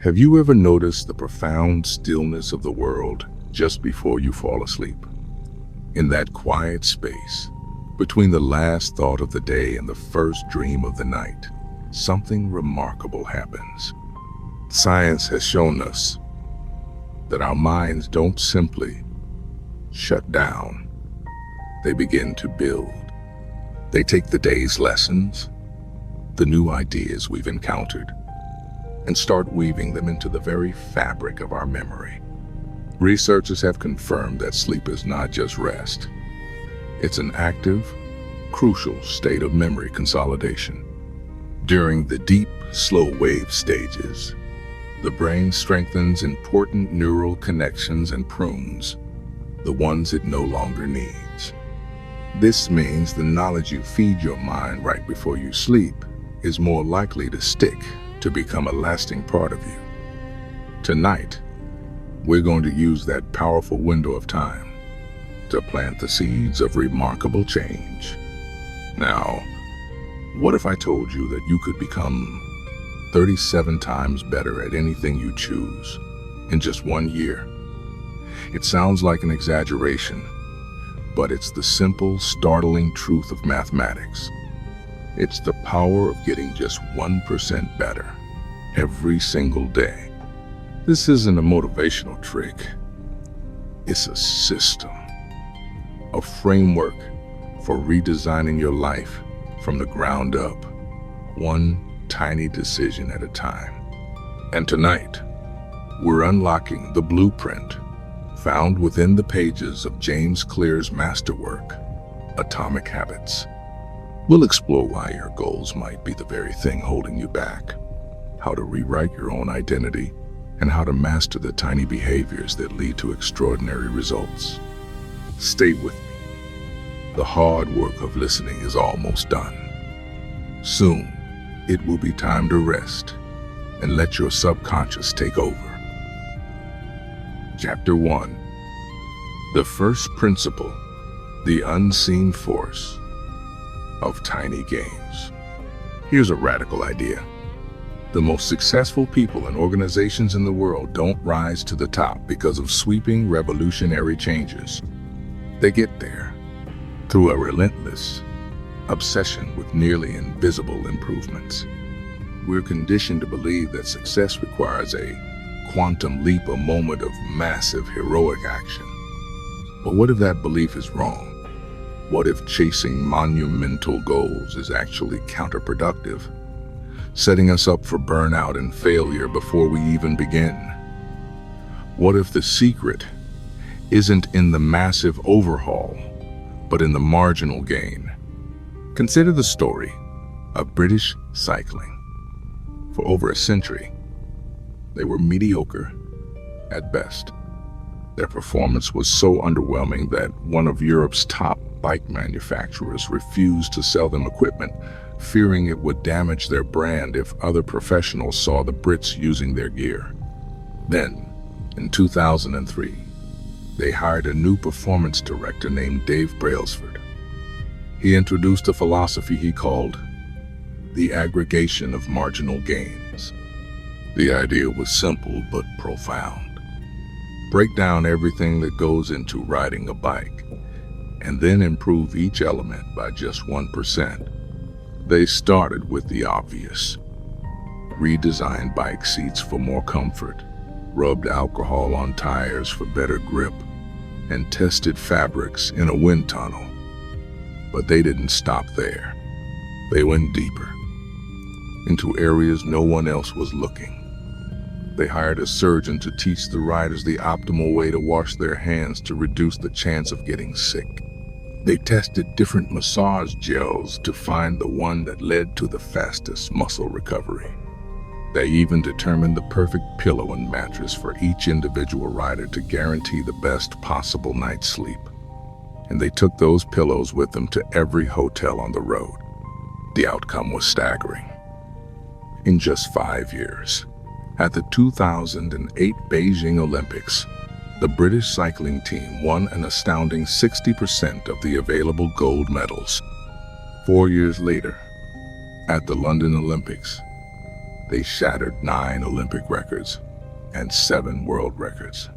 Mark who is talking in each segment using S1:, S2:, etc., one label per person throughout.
S1: Have you ever noticed the profound stillness of the world just before you fall asleep? In that quiet space, between the last thought of the day and the first dream of the night, something remarkable happens. Science has shown us that our minds don't simply shut down. They begin to build. They take the day's lessons, the new ideas we've encountered, and start weaving them into the very fabric of our memory. Researchers have confirmed that sleep is not just rest. It's an active, crucial state of memory consolidation. During the deep, slow wave stages, the brain strengthens important neural connections and prunes the ones it no longer needs. This means the knowledge you feed your mind right before you sleep is more likely to stick, to become a lasting part of you. Tonight, we're going to use that powerful window of time to plant the seeds of remarkable change. Now, what if I told you that you could become 37 times better at anything you choose in just 1 year? It sounds like an exaggeration, but it's the simple, startling truth of mathematics. It's the power of getting just 1% better every single day. This isn't a motivational trick. It's a system, a framework for redesigning your life from the ground up, one tiny decision at a time. And tonight, we're unlocking the blueprint found within the pages of James Clear's masterwork, Atomic Habits. We'll explore why your goals might be the very thing holding you back, how to rewrite your own identity, and how to master the tiny behaviors that lead to extraordinary results. Stay with me. The hard work of listening is almost done. Soon, it will be time to rest and let your subconscious take over. Chapter 1. The first principle, the unseen force of tiny gains. Here's a radical idea. The most successful people and organizations in the world don't rise to the top because of sweeping revolutionary changes. They get there through a relentless obsession with nearly invisible improvements. We're conditioned to believe that success requires a quantum leap, a moment of massive heroic action. But what if that belief is wrong? What if chasing monumental goals is actually counterproductive, setting us up for burnout and failure before we even begin? What if the secret isn't in the massive overhaul, but in the marginal gain? Consider the story of British cycling. For over a century, they were mediocre at best. Their performance was so underwhelming that one of Europe's top bike manufacturers refused to sell them equipment, fearing it would damage their brand if other professionals saw the Brits using their gear. Then, in 2003, they hired a new performance director named Dave Brailsford. He introduced a philosophy he called the aggregation of marginal gains. The idea was simple but profound. Break down everything that goes into riding a bike, and then improve each element by just 1%. They started with the obvious. Redesigned bike seats for more comfort, rubbed alcohol on tires for better grip, and tested fabrics in a wind tunnel. But they didn't stop there. They went deeper, into areas no one else was looking. They hired a surgeon to teach the riders the optimal way to wash their hands to reduce the chance of getting sick. They tested different massage gels to find the one that led to the fastest muscle recovery. They even determined the perfect pillow and mattress for each individual rider to guarantee the best possible night's sleep. And they took those pillows with them to every hotel on the road. The outcome was staggering. In just 5 years, at the 2008 Beijing Olympics, the British cycling team won an astounding 60% of the available gold medals. 4 years later, at the London Olympics, They shattered 9 Olympic records and 7 world records.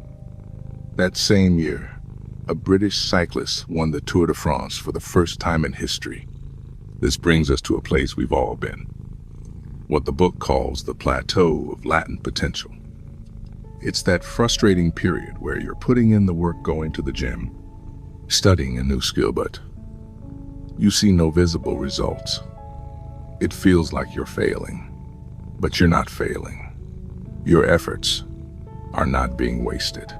S1: That same year, a British cyclist won the Tour de France for the first time in history. This brings us to a place we've all been, what the book calls the plateau of latent potential. It's that frustrating period where you're putting in the work, going to the gym, studying a new skill, but you see no visible results. It feels like you're failing, but you're not failing. Your efforts are not being wasted.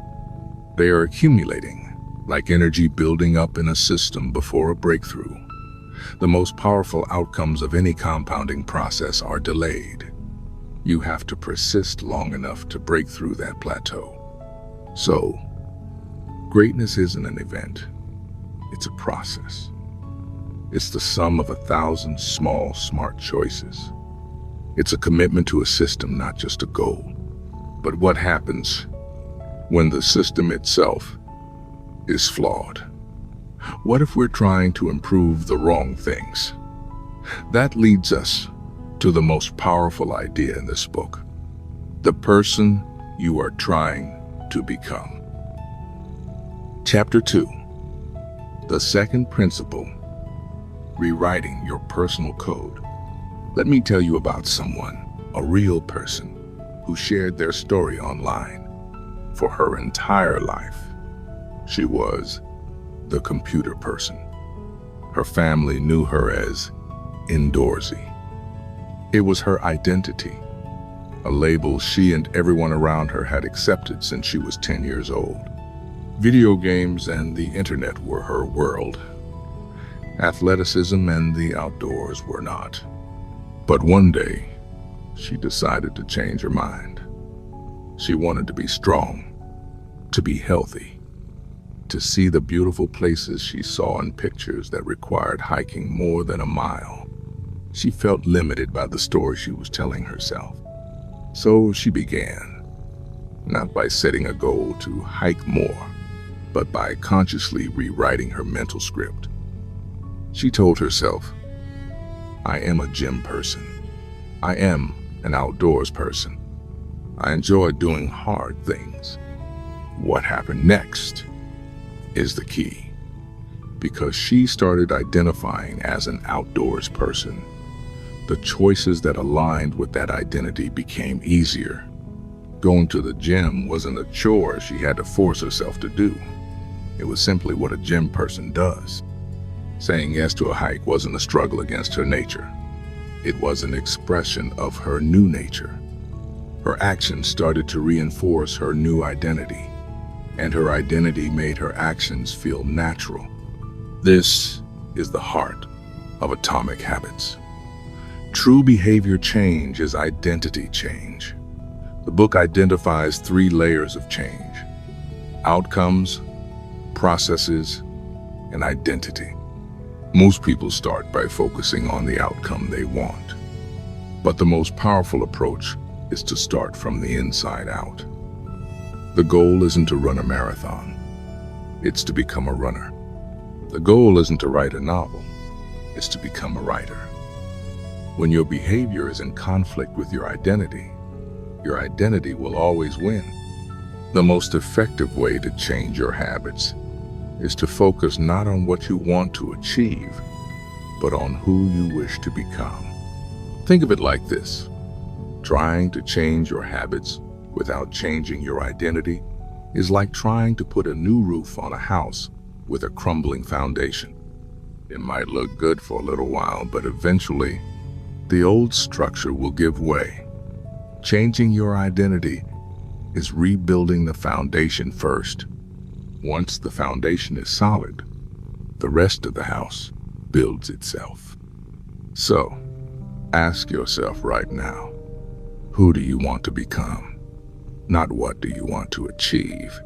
S1: They are accumulating, like energy building up in a system before a breakthrough. The most powerful outcomes of any compounding process are delayed. You have to persist long enough to break through that plateau. So, greatness isn't an event. It's a process. It's the sum of 1,000 small, smart choices. It's a commitment to a system, not just a goal. But what happens when the system itself is flawed? What if we're trying to improve the wrong things? That leads us to the most powerful idea in this book: the person you are trying to become. Chapter 2. The second principle: rewriting your personal code. Let me tell you about someone, a real person, who shared their story online. For her entire life, she was the computer person. Her family knew her as indoorsy. It was her identity, a label she and everyone around her had accepted since she was 10 years old. Video games and the internet were her world. Athleticism and the outdoors were not. But one day, she decided to change her mind. She wanted to be strong, to be healthy, to see the beautiful places she saw in pictures that required hiking more than a mile. She felt limited by the story she was telling herself. So she began, not by setting a goal to hike more, but by consciously rewriting her mental script. She told herself, "I am a gym person. I am an outdoors person. I enjoy doing hard things." What happened next is the key. Because she started identifying as an outdoors person, the choices that aligned with that identity became easier. Going to the gym wasn't a chore she had to force herself to do. It was simply what a gym person does. Saying yes to a hike wasn't a struggle against her nature. It was an expression of her new nature. Her actions started to reinforce her new identity, and her identity made her actions feel natural. This is the heart of atomic habits. True behavior change is identity change. The book identifies 3 layers of change: outcomes, processes, and identity. Most people start by focusing on the outcome they want. But the most powerful approach is to start from the inside out. The goal isn't to run a marathon. It's to become a runner. The goal isn't to write a novel. It's to become a writer. When your behavior is in conflict with your identity will always win. The most effective way to change your habits is to focus not on what you want to achieve, but on who you wish to become. Think of it like this: trying to change your habits without changing your identity is like trying to put a new roof on a house with a crumbling foundation. It might look good for a little while, but eventually, the old structure will give way. Changing your identity is rebuilding the foundation first. Once the foundation is solid, the rest of the house builds itself. So, ask yourself right now, who do you want to become? Not what do you want to achieve,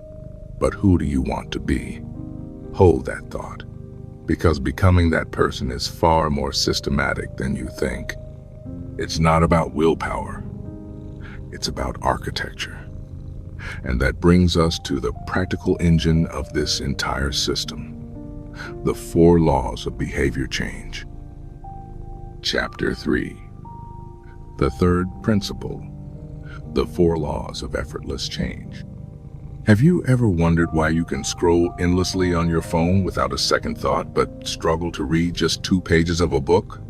S1: but who do you want to be? Hold that thought, because becoming that person is far more systematic than you think. It's not about willpower. It's about architecture. And that brings us to the practical engine of this entire system: the 4 laws of behavior change. Chapter 3. The third principle, the 4 laws of effortless change. Have you ever wondered why you can scroll endlessly on your phone without a second thought but struggle to read just 2 pages of a book?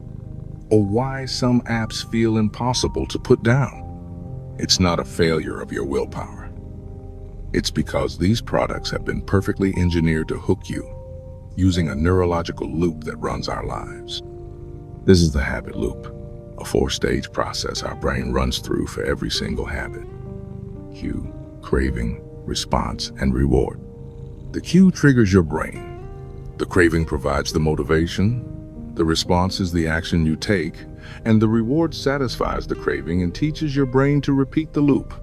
S1: Or why some apps feel impossible to put down? It's not a failure of your willpower. It's because these products have been perfectly engineered to hook you, using a neurological loop that runs our lives. This is the habit loop, a 4-stage process our brain runs through for every single habit. Cue, craving, response, and reward. The cue triggers your brain. The craving provides the motivation. The response is the action you take, and the reward satisfies the craving and teaches your brain to repeat the loop.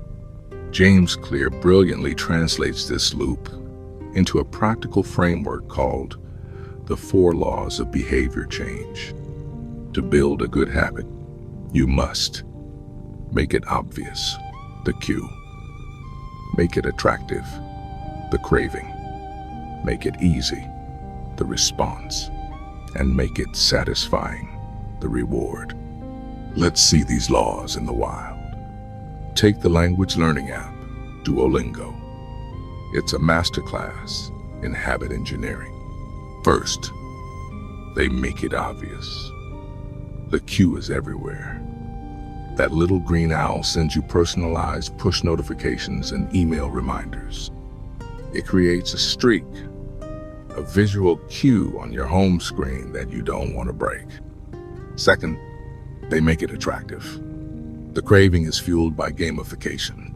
S1: James Clear brilliantly translates this loop into a practical framework called the 4 laws of behavior change. To build a good habit, you must make it obvious, the cue. Make it attractive, the craving. Make it easy, the response. And make it satisfying, the reward. Let's see these laws in the wild. Take the language learning app, Duolingo. It's a masterclass in habit engineering. First, they make it obvious. The cue is everywhere. That little green owl sends you personalized push notifications and email reminders. It creates a streak, a visual cue on your home screen that you don't want to break. Second, they make it attractive. The craving is fueled by gamification.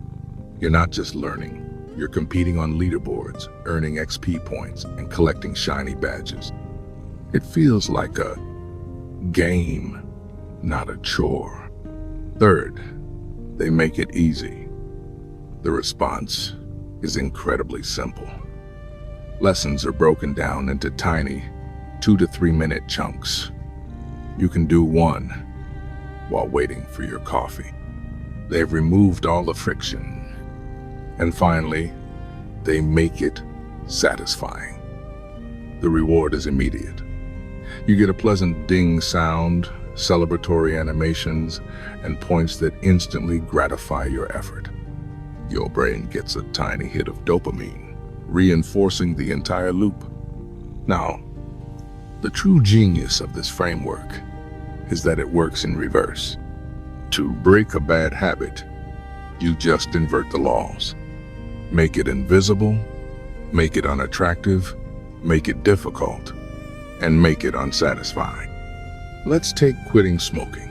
S1: You're not just learning, you're competing on leaderboards, earning XP points, and collecting shiny badges. It feels like a game, not a chore. Third, they make it easy. The response is incredibly simple. Lessons are broken down into tiny 2 to 3 minute chunks. You can do one while waiting for your coffee. They've removed all the friction. And finally, they make it satisfying. The reward is immediate. You get a pleasant ding sound, celebratory animations, and points that instantly gratify your effort. Your brain gets a tiny hit of dopamine, reinforcing the entire loop. Now, the true genius of this framework is that it works in reverse. To break a bad habit, you just invert the laws. Make it invisible, make it unattractive, make it difficult, and make it unsatisfying. Let's take quitting smoking.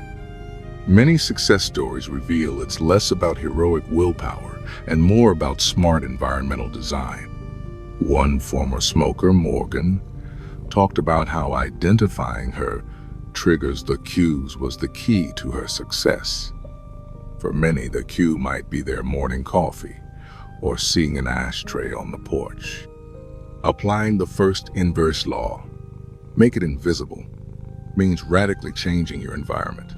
S1: Many success stories reveal it's less about heroic willpower and more about smart environmental design. One former smoker, Morgan, talked about how identifying her triggers the cues was the key to her success. For many, the cue might be their morning coffee or seeing an ashtray on the porch. Applying the first inverse law, make it invisible, means radically changing your environment.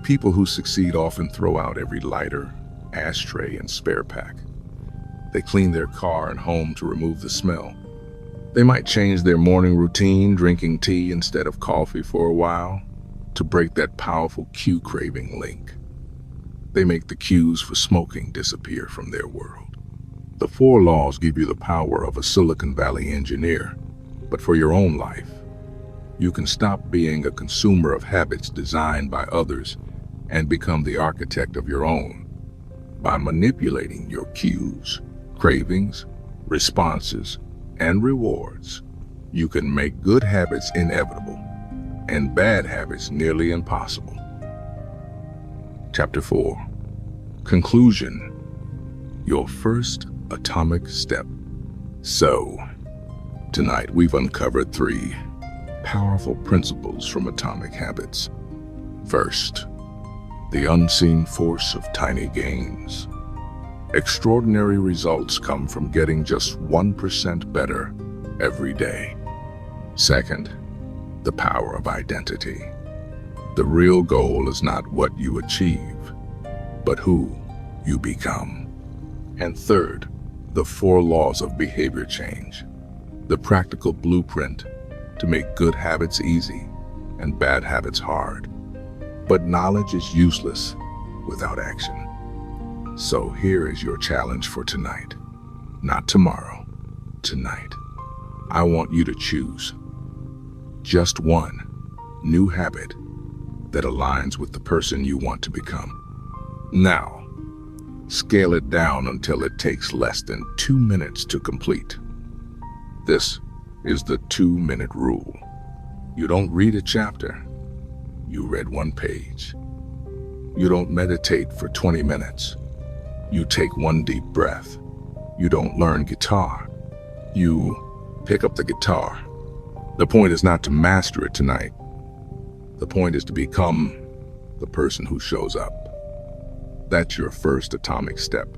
S1: People who succeed often throw out every lighter, ashtray, and spare pack. They clean their car and home to remove the smell. They might change their morning routine, drinking tea instead of coffee for a while, to break that powerful cue craving link. They make the cues for smoking disappear from their world. The 4 laws give you the power of a Silicon Valley engineer, but for your own life, you can stop being a consumer of habits designed by others and become the architect of your own. By manipulating your cues, cravings, responses, and rewards, you can make good habits inevitable and bad habits nearly impossible. Chapter 4. Conclusion. Your first atomic step. So, tonight we've uncovered 3 powerful principles from Atomic Habits. First, the unseen force of tiny gains. Extraordinary results come from getting just 1% better every day. Second, the power of identity. The real goal is not what you achieve, but who you become. And third, the 4 laws of behavior change. The practical blueprint to make good habits easy and bad habits hard. But knowledge is useless without action. So here is your challenge for tonight. Not tomorrow, tonight. I want you to choose just one new habit that aligns with the person you want to become. Now, scale it down until it takes less than 2 minutes to complete. This is the 2-minute rule. You don't read a chapter, you read 1 page. You don't meditate for 20 minutes. You take 1 deep breath. You don't learn guitar. You pick up the guitar. The point is not to master it tonight. The point is to become the person who shows up. That's your first atomic step.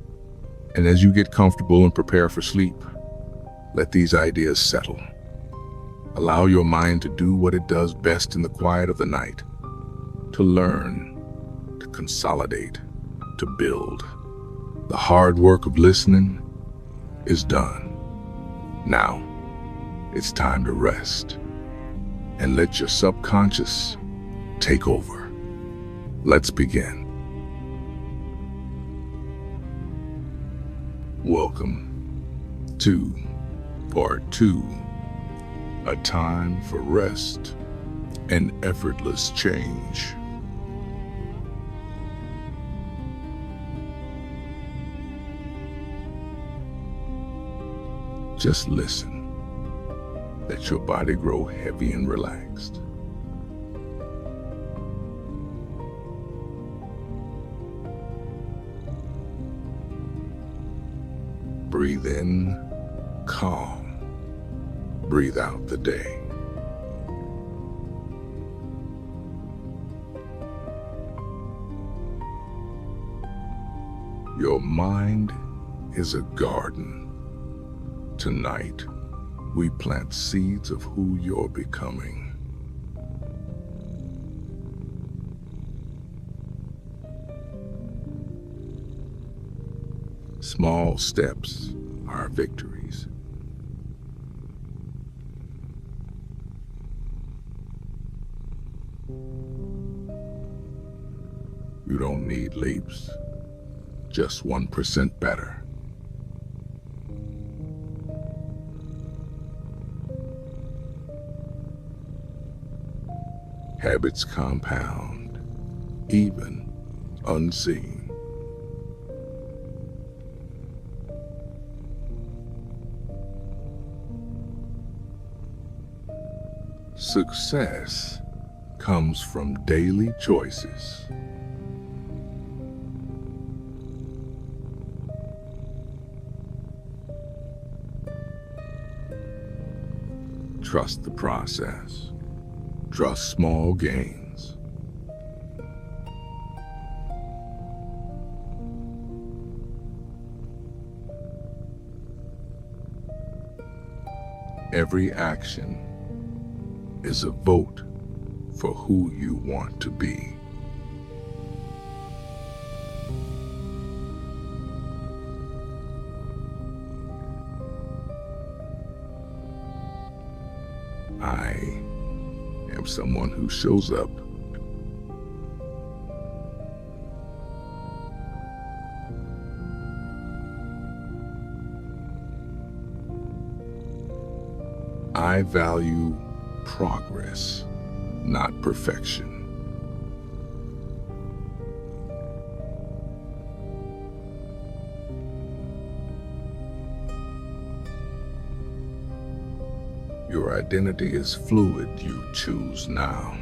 S1: And as you get comfortable and prepare for sleep, let these ideas settle. Allow your mind to do what it does best in the quiet of the night, to learn, to consolidate, to build. The hard work of listening is done. Now, it's time to rest and let your subconscious take over. Let's begin. Welcome to Part 2, A Time for Rest and Effortless Change. Just listen. Let your body grow heavy and relaxed. Breathe in, calm. Breathe out the day. Your mind is a garden. Tonight, we plant seeds of who you're becoming. Small steps are victories. You don't need leaps, just 1% better. Habits compound, even unseen. Success comes from daily choices. Trust the process. Trust small gains. Every action is a vote for who you want to be. I am someone who shows up. I value progress, not perfection. Your identity is fluid, you choose now.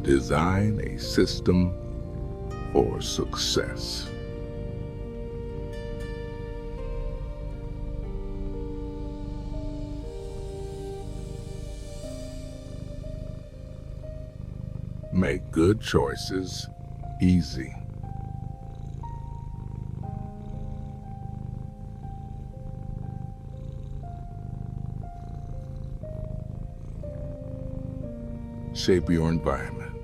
S1: Design a system for success. Make good choices easy. Shape your environment.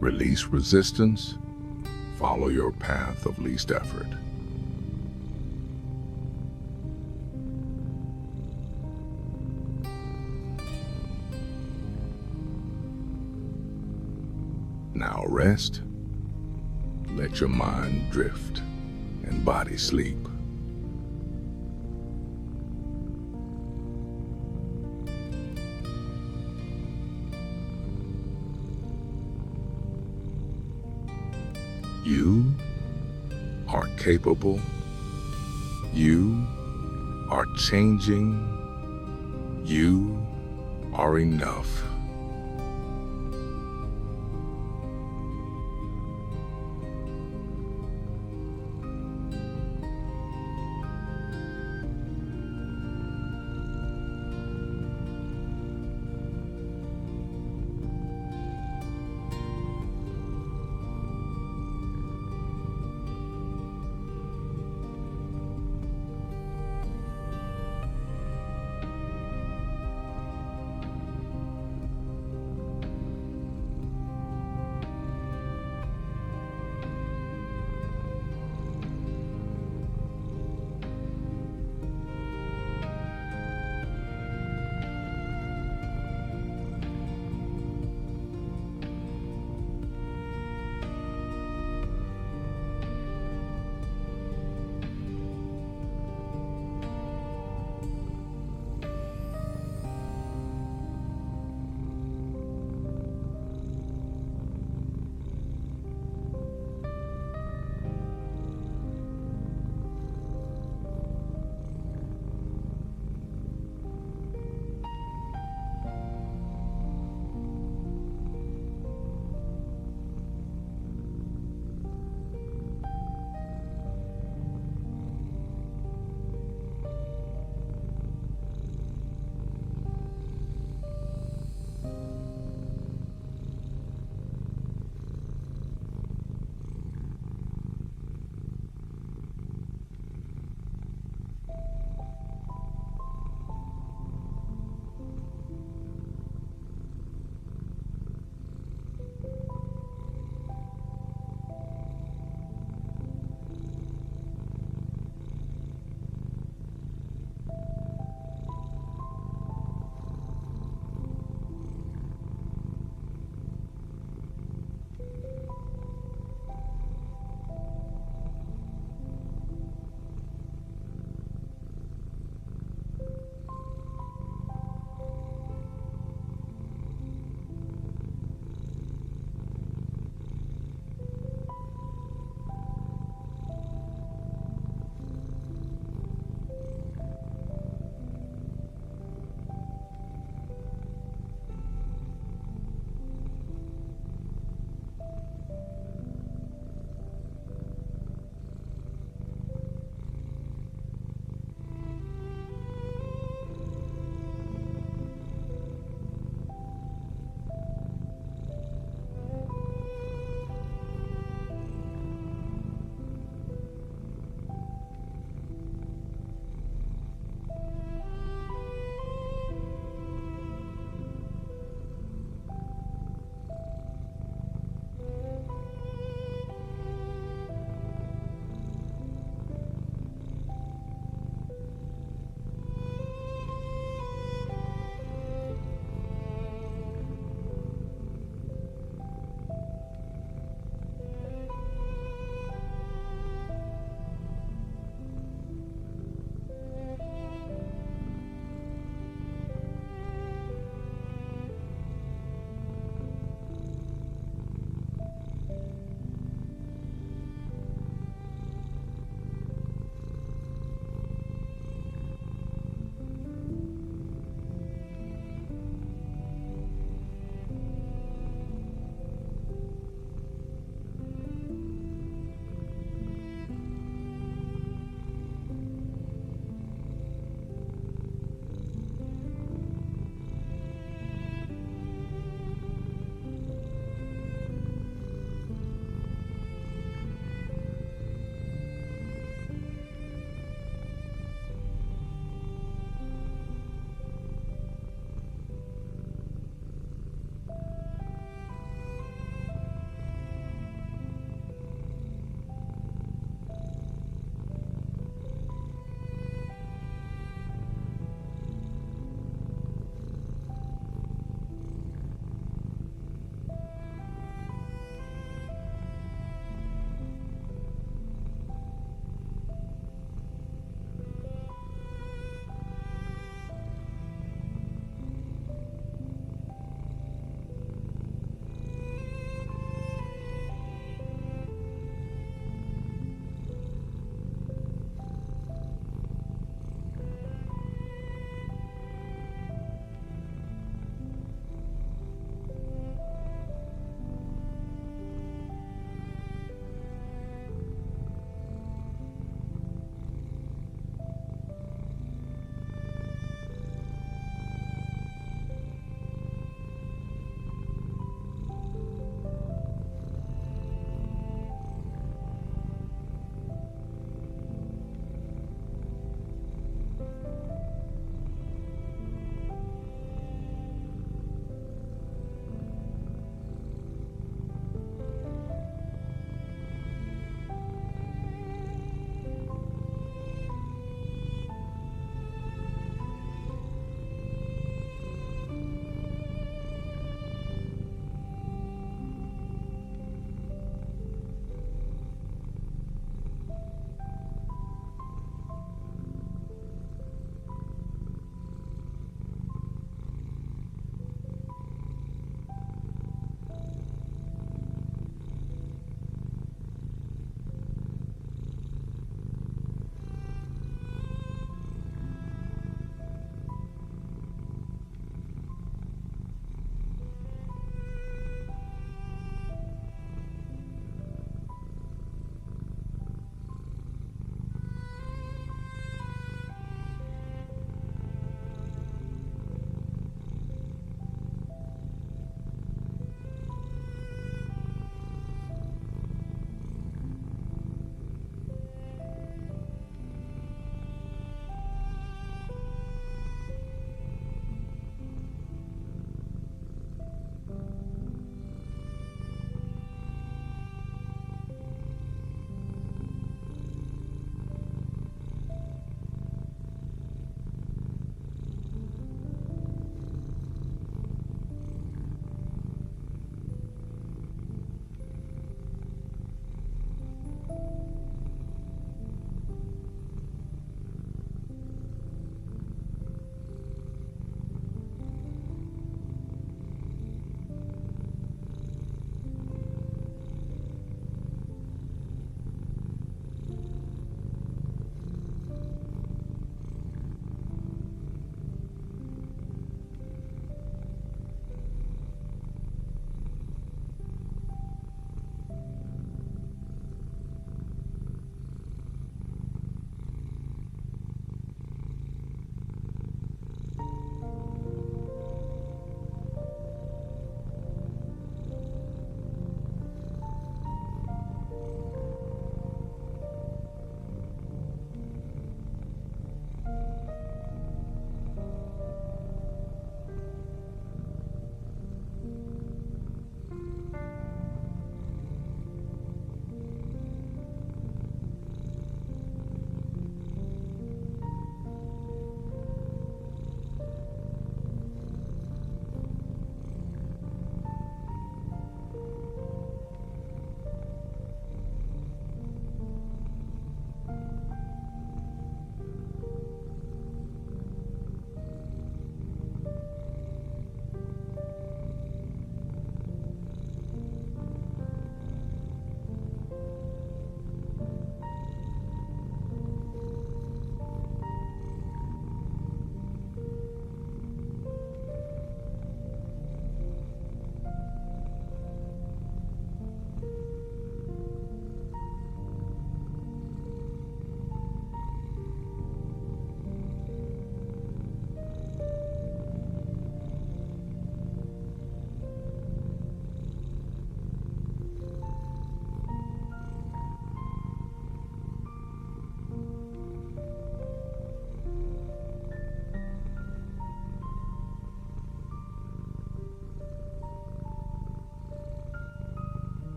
S1: Release resistance. Follow your path of least effort. Now rest. Let your mind drift and body sleep. You are capable. You are changing. You are enough.